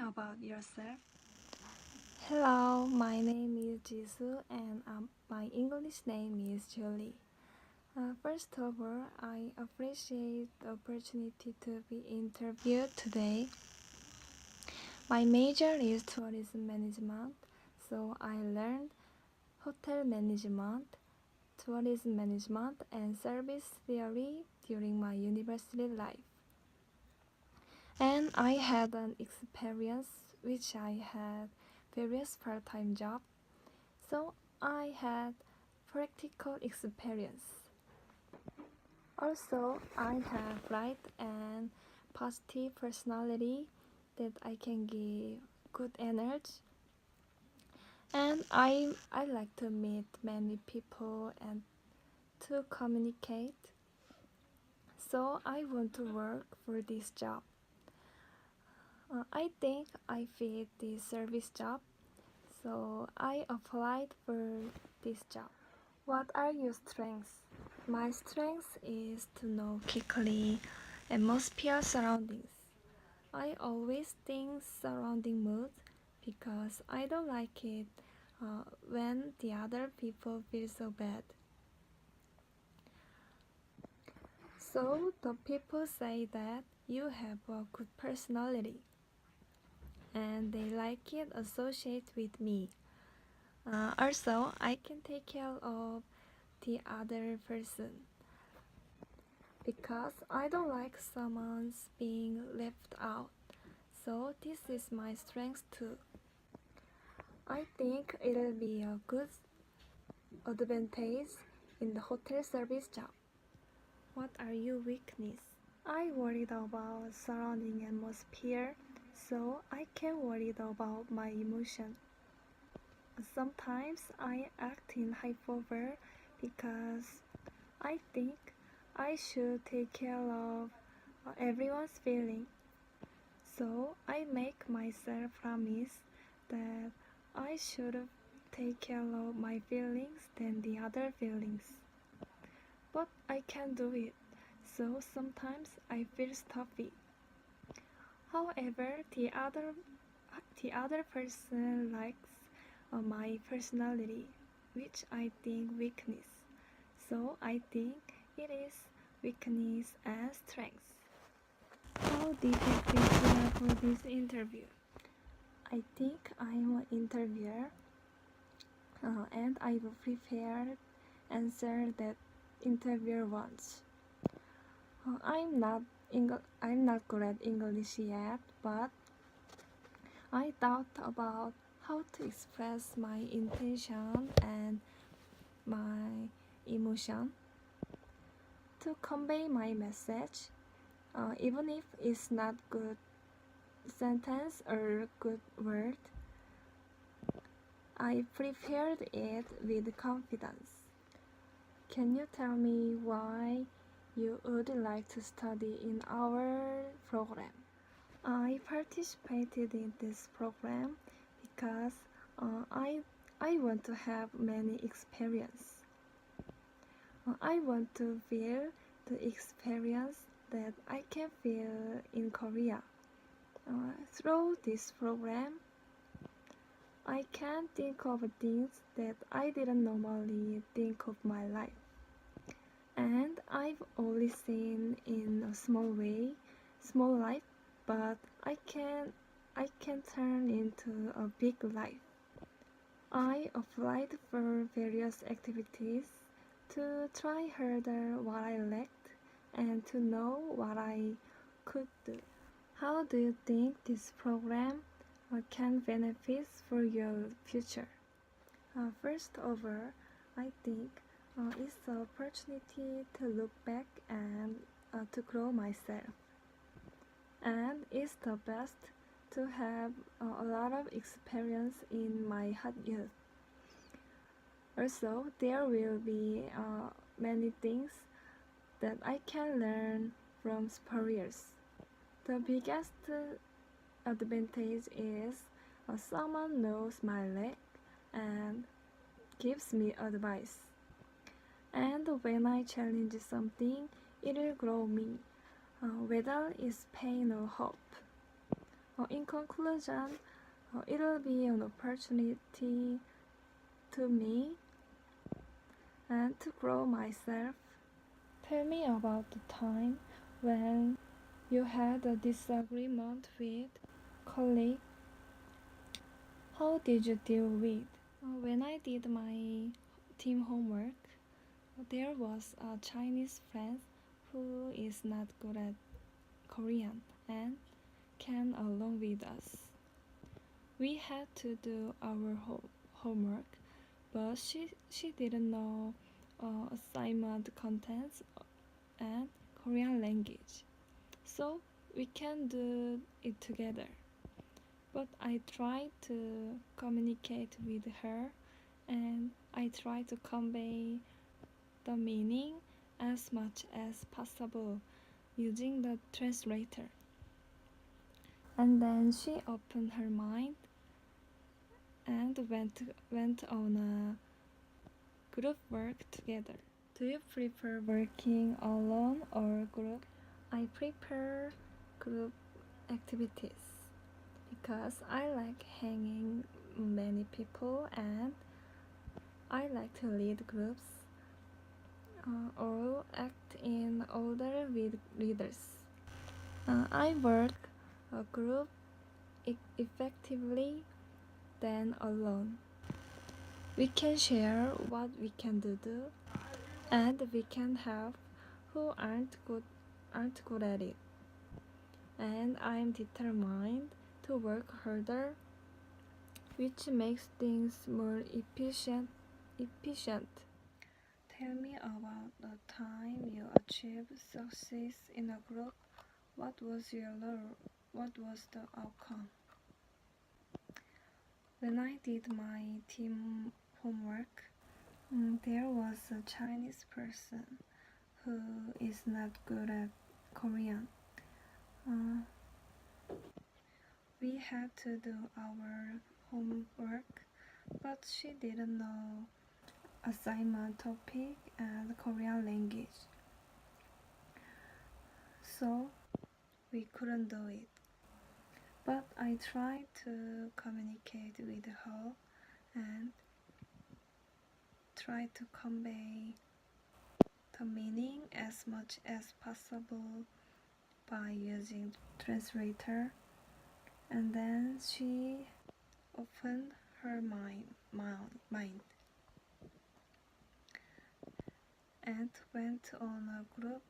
about yourself? Hello, my name is Jisoo and my English name is Julie. First of all, I appreciate the opportunity to be interviewed today. My major is tourism management, so I learned hotel management, tourism management, and service theory during my university life. And I had an experience which I had various part-time jobs. So I had practical experience. Also, I have bright and positive personality that I can give good energy. And I like to meet many people and to communicate. So I want to work for this job. I think I fit this service job. So I applied for this job. What are your strengths? My strength is to know quickly atmosphere surroundings. I always think surrounding mood because I don't like it when the other people feel so bad. So the people say that you have a good personality and they like it associate with me. Also, I can take care of the other person because I don't like someone's being left out. So this is my strength too. I think it'll be a good advantage in the hotel service job. What are your weakness? I worried about surrounding atmosphere, so I can worried about my emotion. Sometimes I act in hyper because I think I should take care of everyone's feeling. So I make myself promise that I should take care of my feelings than the other feelings. But I can't do it, so sometimes I feel stuffy. However, the other person likes my personality, which I think weakness. So I think it is weakness and strength. How did you prepare for this interview? I think I'm an interviewer and I will prepare answer that interviewer wants. I'm not good at English yet, but I thought about how to express my intention and my emotion to convey my message, even if it's not good sentence or good word. I prepared it with confidence. Can you tell me why you would like to study in our program? I participated in this program because I want to have many experience. I want to feel the experience that I can feel in Korea. Through this program, I can think of things that I didn't normally think of my life. And I've only seen in a small life, but I can turn into a big life. I applied for various activities to try harder what I lacked and to know what I could do. How do you think this program can benefit for your future? First of all, I think it's the opportunity to look back and to grow myself. And it's the best to have a lot of experience in my hot youth. Also, there will be many things that I can learn from superiors. The biggest advantage is someone knows my leg and gives me advice. And when I challenge something, it will grow me, whether it's pain or hope. In conclusion, it will be an opportunity to me and to grow myself. Tell me about the time when you had a disagreement with colleague. How did you deal with? When I did my team homework, there was a Chinese friend who is not good at Korean and came along with us. We had to do our homework, but she didn't know assignment contents and Korean language, so we can do it together. But I tried to communicate with her and I tried to convey the meaning as much as possible using the translator. And then she opened her mind and went on a group work together. Do you prefer working alone or group? I prefer group activities because I like hanging many people and I like to lead groups or act in order with leaders. I work a group effectively than alone. We can share what we can do and we can help who aren't good at it. And I'm determined to work harder, which makes things more efficient. Tell me about the time you achieved success in a group. What was the outcome? When I did my team homework, there was a Chinese person who is not good at Korean. We had to do our homework, but she didn't know assignment topic and Korean language, so we couldn't do it. But I tried to communicate with her and tried to convey the meaning as much as possible by using translator, and then she opened her mind and went on a group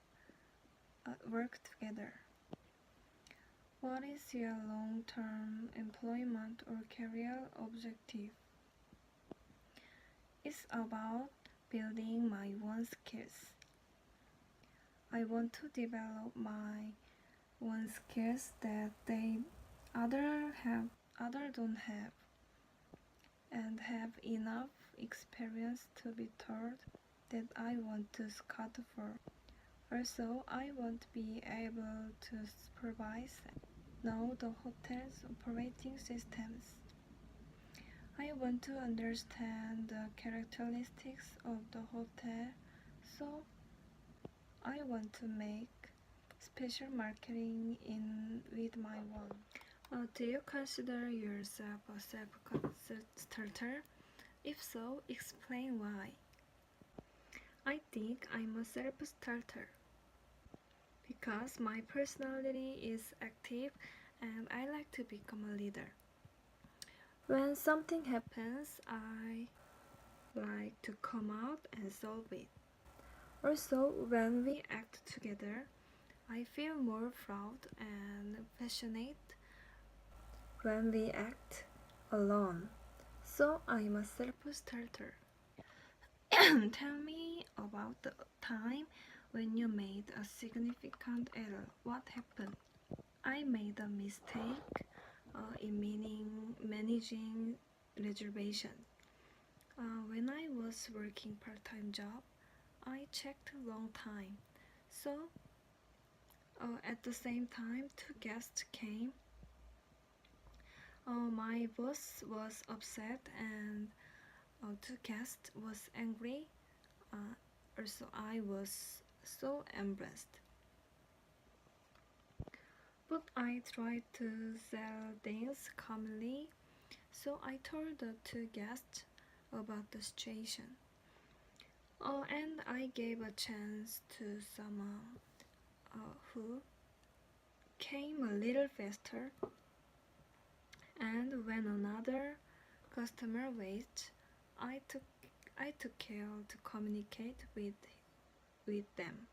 work together. What is your long-term employment or career objective? It's about building my own skills. I want to develop my own skills that other don't have, and have enough experience to be told that I want to scout for. Also, I want to be able to supervise and know the hotel's operating systems. I want to understand the characteristics of the hotel, so I want to make special marketing with my one. Do you consider yourself a self-starter? If so, explain why. I think I'm a self-starter because my personality is active and I like to become a leader. When something happens, I like to come out and solve it. Also, when we act together, I feel more proud and passionate when we act alone. So I'm a self-starter. Tell me about the time when you made a significant error. What happened? I made a mistake in managing reservation. When I was working part-time job, I checked a long time. So at the same time, two guests came. My boss was upset and two guests was angry. Also, I was so embarrassed. But I tried to sell things calmly, so I told the two guests about the situation. And I gave a chance to someone who came a little faster. And when another customer waited, I took care to communicate with them.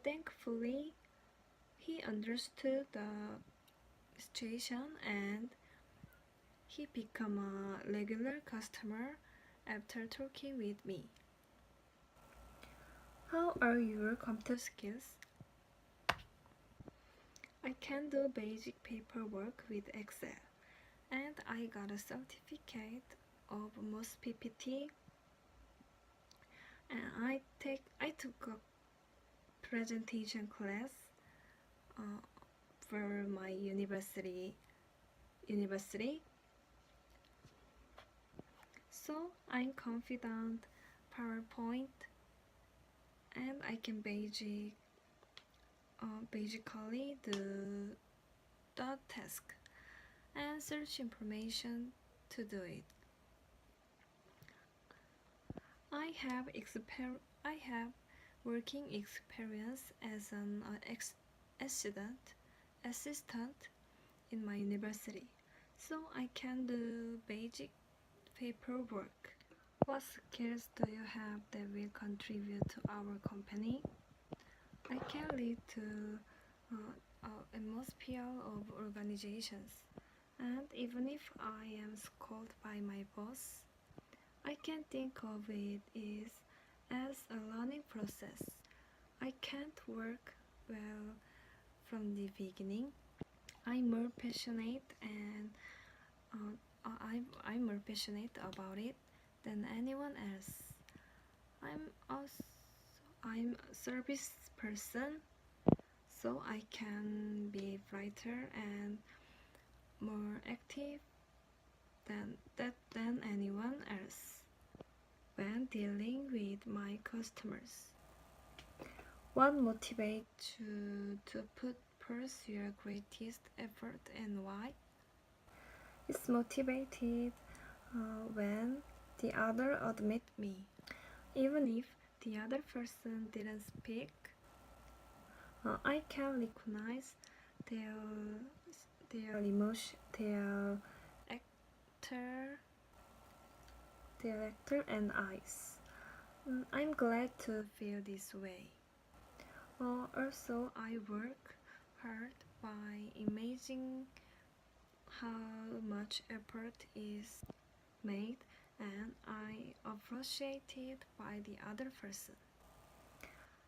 Thankfully, he understood the situation and he became a regular customer after talking with me. How are your computer skills? I can do basic paperwork with Excel, and I got a certificate of most PPT. And I took a presentation class for my university. So I'm confident PowerPoint, and I can basically do the task and search information to do it. I have working experience as an assistant in my university, so I can do basic paperwork. What skills do you have that will contribute to our company? I can lead to atmosphere of organizations, and even if I am scolded by my boss, I can think of it as a learning process. I can't work well from the beginning. I'm more passionate and I'm more passionate about it than anyone else. I'm a service person, so I can be brighter and more active than anyone else when dealing with my customers. What motivates you to put forth your greatest effort and why? It's motivated when the other admit me. Even if the other person didn't speak, I can recognize their emotion, their actor and eyes. I'm glad to feel this way. Also, I work hard by imagining how much effort is made, and I appreciate it by the other person.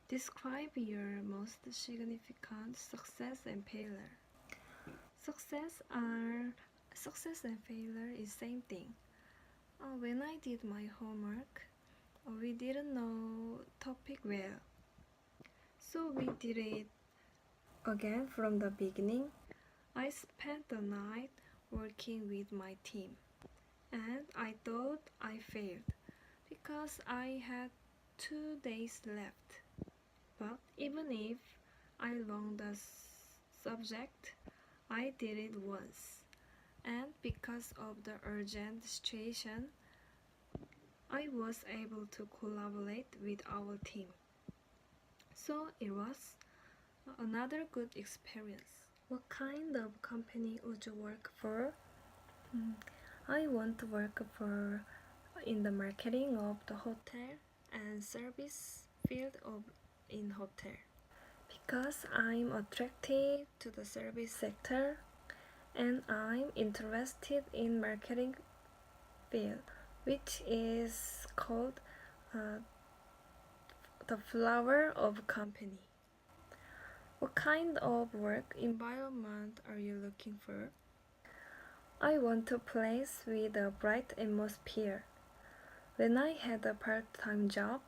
Describe your most significant success and failure. Success and failure is same thing. When I did my homework, we didn't know topic well, so we did it again from the beginning. I spent the night working with my team, and I thought I failed because I had 2 days left. But even if I learned the subject, I did it once, and because of the urgent situation, I was able to collaborate with our team. So it was another good experience. What kind of company would you work for? I want to work in the marketing of the hotel and service field in hotel, because I'm attracted to the service sector and I'm interested in marketing field, which is called the flower of company. What kind of work environment are you looking for? I want a place with a bright atmosphere. When I had a part-time job,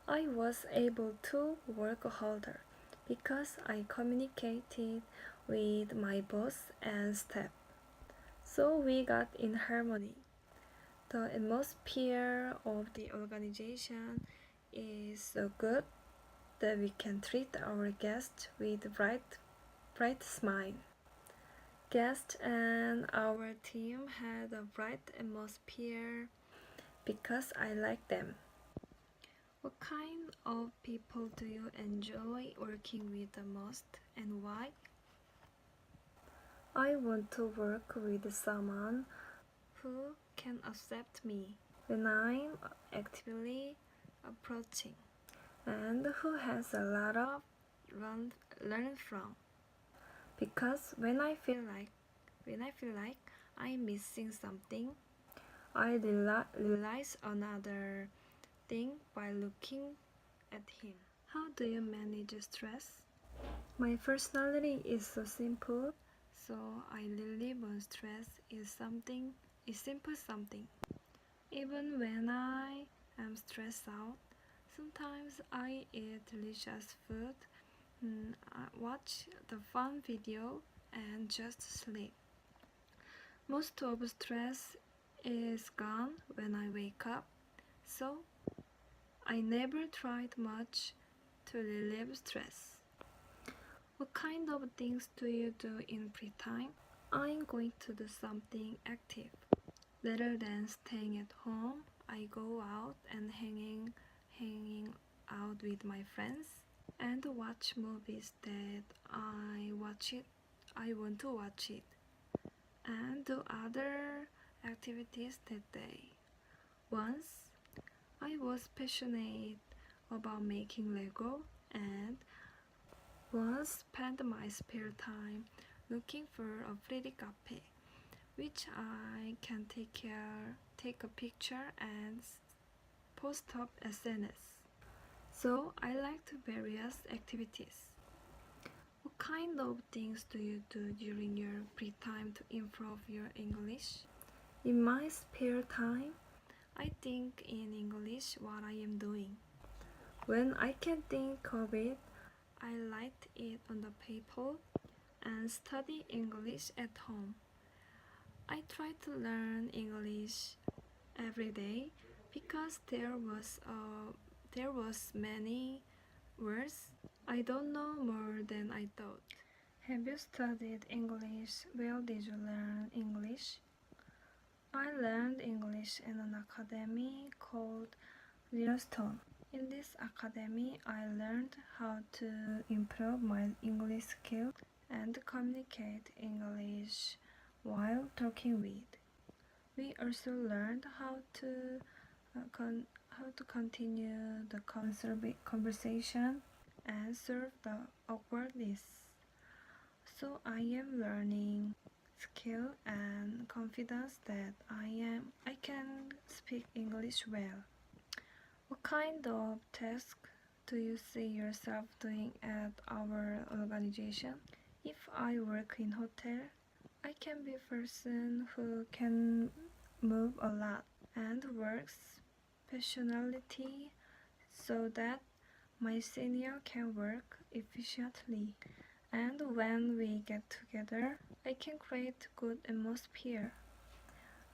I was able to work harder because I communicated with my boss and staff, so we got in harmony. The atmosphere of the organization is so good that we can treat our guests with bright bright smile. Guests and our team had a bright atmosphere because I like them. What kind of people do you enjoy working with the most and why? I want to work with someone who can accept me when I'm actively approaching and who has a lot of learn from. Because when I feel like I'm missing something, I realize another thing by looking at him. How do you manage stress? My personality is so simple, so I relieve on stress is simple something. Even when I am stressed out, sometimes I eat delicious food, I watch the fun video, and just sleep. Most of stress is gone when I wake up, so I never tried much to relieve stress. What kind of things do you do in free time? I'm going to do something active. Rather than staying at home, I go out and hanging out with my friends and watch movies that I want to watch it and do other activities that day. Once I was passionate about making Lego and once spent my spare time looking for a pretty cafe which I can take a picture and post up SNS. So I like to various activities. What kind of things do you do during your free time to improve your English? In my spare time, I think in English what I am doing. When I can think of it, I write it on the paper and study English at home. I try to learn English every day because there was many words I don't know more than I thought. Have you studied English? Where did you learn English? I learned English in an academy called Learstone. In this academy, I learned how to improve my English skills and communicate English while talking with. We also learned how to continue the conversation and serve the awkwardness. So I am learning skill and confidence that I can speak English well. What kind of task do you see yourself doing at our organization? If I work in hotel, I can be a person who can move a lot and works passionately so that my senior can work efficiently. And when we get together, I can create good atmosphere.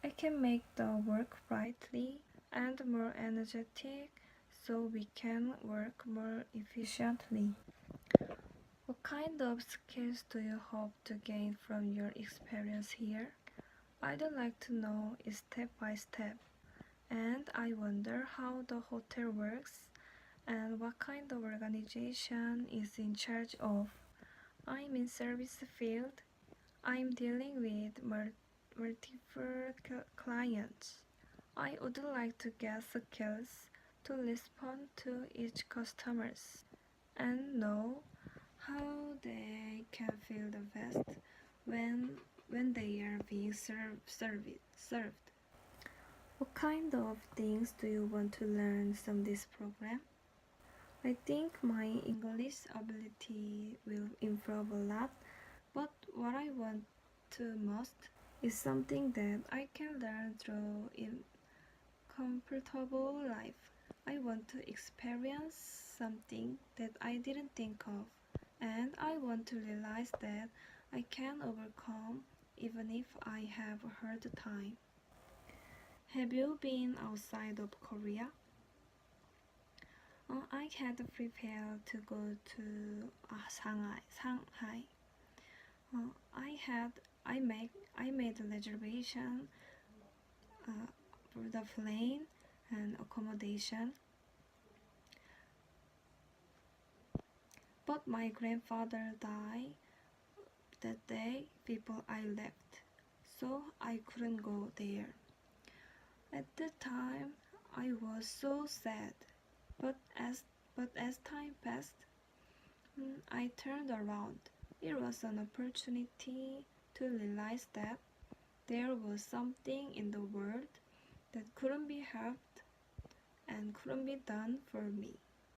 I can make the work brightly and more energetic so we can work more efficiently. What kind of skills do you hope to gain from your experience here? I'd like to know it step by step, and I wonder how the hotel works and what kind of organization is in charge of. I'm in service field. I'm dealing with multiple clients. I would like to get skills to respond to each customers and know how they can feel the best when they are being served. What kind of things do you want to learn from this program? I think my English ability will improve a lot, but what I want to most is something that I can learn through in comfortable life. I want to experience something that I didn't think of, and I want to realize that I can overcome even if I have a hard time. Have you been outside of Korea? I had prepared to go to Shanghai. I made a reservation for the plane and accommodation, but my grandfather died that day before I left, so I couldn't go there. At the time, I was so sad, but as time passed, I turned around. It was an opportunity to realize that there was something in the world that couldn't be helped and couldn't be done for me.